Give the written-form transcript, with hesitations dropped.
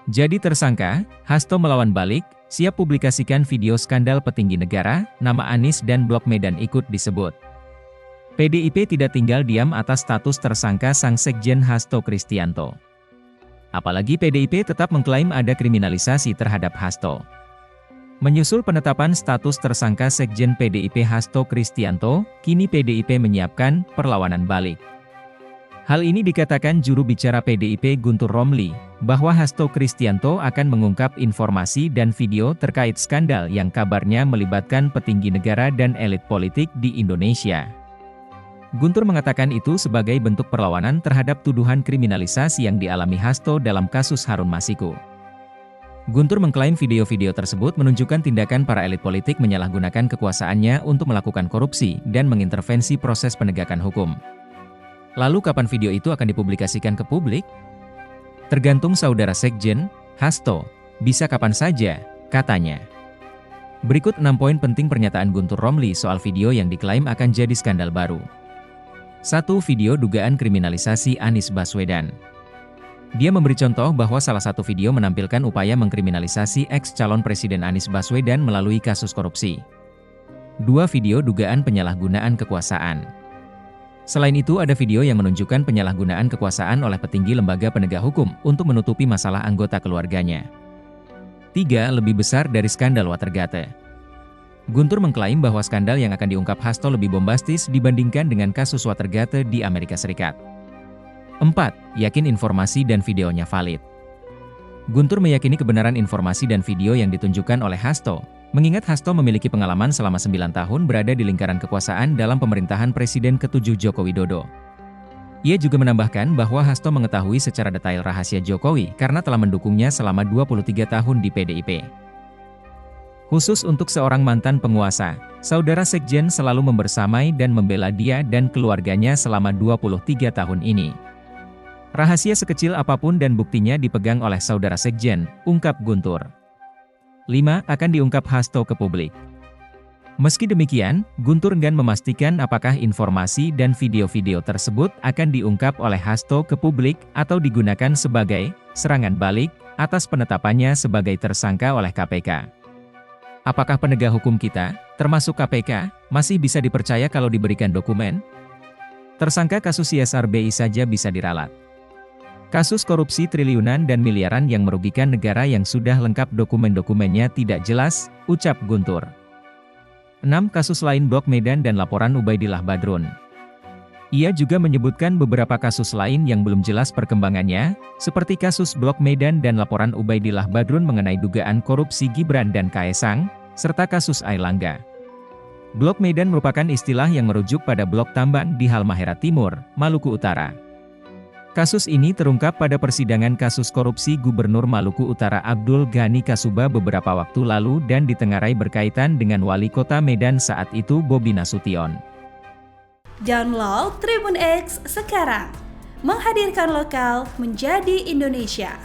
Jadi tersangka, Hasto melawan balik, siap publikasikan video skandal petinggi negara, nama Anies dan Blok Medan ikut disebut. PDIP tidak tinggal diam atas status tersangka sang Sekjen Hasto Kristianto. Apalagi PDIP tetap mengklaim ada kriminalisasi terhadap Hasto. Menyusul penetapan status tersangka Sekjen PDIP Hasto Kristianto, kini PDIP menyiapkan perlawanan balik. Hal ini dikatakan juru bicara PDIP Guntur Romli, bahwa Hasto Kristianto akan mengungkap informasi dan video terkait skandal yang kabarnya melibatkan petinggi negara dan elit politik di Indonesia. Guntur mengatakan itu sebagai bentuk perlawanan terhadap tuduhan kriminalisasi yang dialami Hasto dalam kasus Harun Masiku. Guntur mengklaim video-video tersebut menunjukkan tindakan para elit politik menyalahgunakan kekuasaannya untuk melakukan korupsi dan mengintervensi proses penegakan hukum. Lalu kapan video itu akan dipublikasikan ke publik? Tergantung saudara Sekjen, Hasto, bisa kapan saja, katanya. Berikut 6 poin penting pernyataan Guntur Romli soal video yang diklaim akan jadi skandal baru. 1. Video dugaan kriminalisasi Anies Baswedan. Dia memberi contoh bahwa salah satu video menampilkan upaya mengkriminalisasi ex-calon Presiden Anies Baswedan melalui kasus korupsi. 2. Video dugaan penyalahgunaan kekuasaan. Selain itu ada video yang menunjukkan penyalahgunaan kekuasaan oleh petinggi lembaga penegak hukum untuk menutupi masalah anggota keluarganya. 3. Lebih besar dari skandal Watergate. Guntur mengklaim bahwa skandal yang akan diungkap Hasto lebih bombastis dibandingkan dengan kasus Watergate di Amerika Serikat. 4. Yakin informasi dan videonya valid. Guntur meyakini kebenaran informasi dan video yang ditunjukkan oleh Hasto, mengingat Hasto memiliki pengalaman selama 9 tahun berada di lingkaran kekuasaan dalam pemerintahan Presiden ke-7 Joko Widodo. Ia juga menambahkan bahwa Hasto mengetahui secara detail rahasia Jokowi karena telah mendukungnya selama 23 tahun di PDIP. Khusus untuk seorang mantan penguasa, saudara Sekjen selalu membersamai dan membela dia dan keluarganya selama 23 tahun ini. Rahasia sekecil apapun dan buktinya dipegang oleh saudara Sekjen, ungkap Guntur. 5. Akan diungkap Hasto ke publik. Meski demikian, Guntur enggan memastikan apakah informasi dan video-video tersebut akan diungkap oleh Hasto ke publik atau digunakan sebagai serangan balik atas penetapannya sebagai tersangka oleh KPK. Apakah penegak hukum kita, termasuk KPK, masih bisa dipercaya kalau diberikan dokumen? Tersangka kasus CSR BI saja bisa diralat. Kasus korupsi triliunan dan miliaran yang merugikan negara yang sudah lengkap dokumen-dokumennya tidak jelas, ucap Guntur. 6. Kasus lain Blok Medan dan laporan Ubaidillah Badrun. Ia juga menyebutkan beberapa kasus lain yang belum jelas perkembangannya, seperti kasus Blok Medan dan laporan Ubaidillah Badrun mengenai dugaan korupsi Gibran dan Kaesang, serta kasus Airlangga. Blok Medan merupakan istilah yang merujuk pada blok tambang di Halmahera Timur, Maluku Utara. Kasus ini terungkap pada persidangan kasus korupsi Gubernur Maluku Utara Abdul Ghani Kasuba beberapa waktu lalu dan ditengarai berkaitan dengan Wali Kota Medan saat itu Bobi Nasution. Download Tribun X sekarang, menghadirkan lokal menjadi Indonesia.